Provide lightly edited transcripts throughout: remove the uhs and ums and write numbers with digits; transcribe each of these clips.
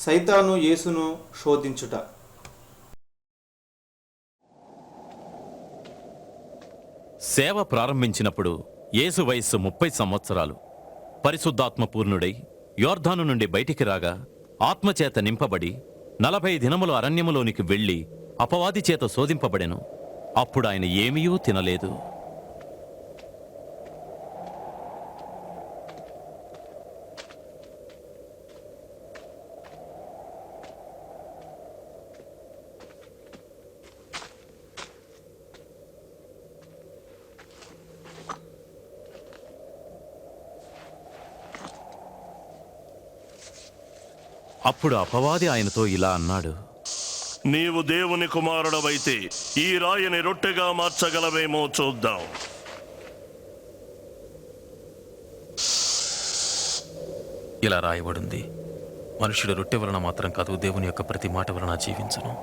సైతాను యేసును శోధించుట. సేవ ప్రారంభించినప్పుడు యేసు వయస్సు 30 సంవత్సరాలు. పరిశుద్ధాత్మ పూర్ణుడై యోర్దాను నుండి బయటికి రాగా ఆత్మచేత నింపబడి 40 దినములు అరణ్యములోనికి వెళ్లి అపవాది చేత శోధింపబడెను. అప్పుడు ఆయన ఏమీయూ తినలేదు. అప్పుడు అపవాది ఆయనతో ఇలా అన్నాడు, నీవు దేవుని కుమారుడవైతే ఈ రాయిని రొట్టెగా మార్చగలవేమో చూద్దాం. ఇలా రాయబడింది, మనుషుడు రొట్టె వలన మాత్రం కాదు, దేవుని యొక్క ప్రతి మాట వలన జీవించును.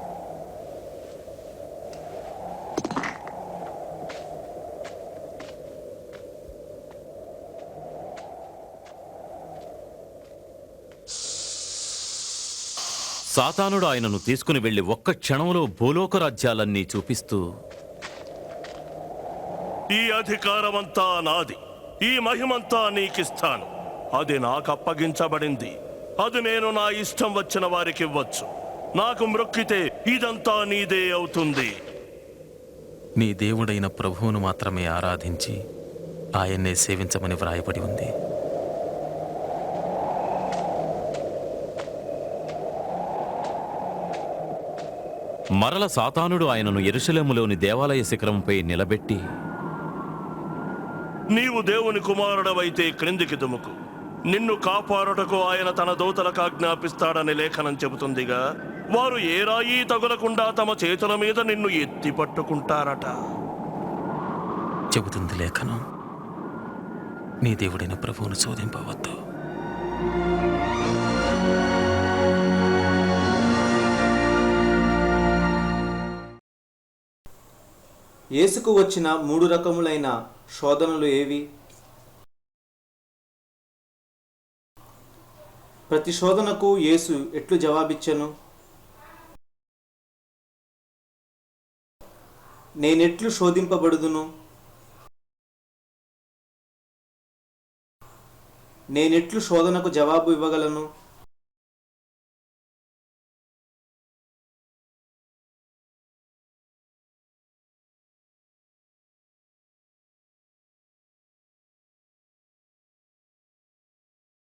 సాతానుడు ఆయనను తీసుకుని వెళ్లి ఒక్క క్షణంలో భూలోక రాజ్యాలన్నీ చూపిస్తూ, ఈ అధికారమంతా నాది, ఈ మహిమంతా నీకిస్తాను. అది నాకు అప్పగించబడింది. అది నేను నా ఇష్టం వచ్చిన వారికి ఇవ్వచ్చు. నాకు మ్రొక్కితే ఇదంతా నీదే అవుతుంది. నీ దేవుడైన ప్రభువును మాత్రమే ఆరాధించి ఆయన్నే సేవించమని వ్రాయబడి ఉంది. మరల సాతానుడు ఆయనను యెరూషలేములోని దేవాలయ శిఖరంపై నిలబెట్టి, నీవు దేవుని కుమారుడవైతే క్రిందికి దుముకు. నిన్ను కాపాడుటకు ఆయన తన దూతలకు ఆజ్ఞాపిస్తాడని లేఖనం చెబుతుందిగా. వారు ఏ రాయి తగులకుండా తమ చేతుల మీద నిన్ను ఎత్తి పట్టుకుంటారట. చెబుతుంది లేఖనం, నీ దేవుడైన ప్రభువును శోధింపవద్దు. యేసుకు వచ్చిన 3 రకములైన శోధనలు ఏవి? ప్రతి శోధనకు యేసు ఎట్లు జవాబిచ్చెను? నేనెట్లు శోధింపబడుదును? నేనెట్లు శోధనకు జవాబు ఇవ్వగలను?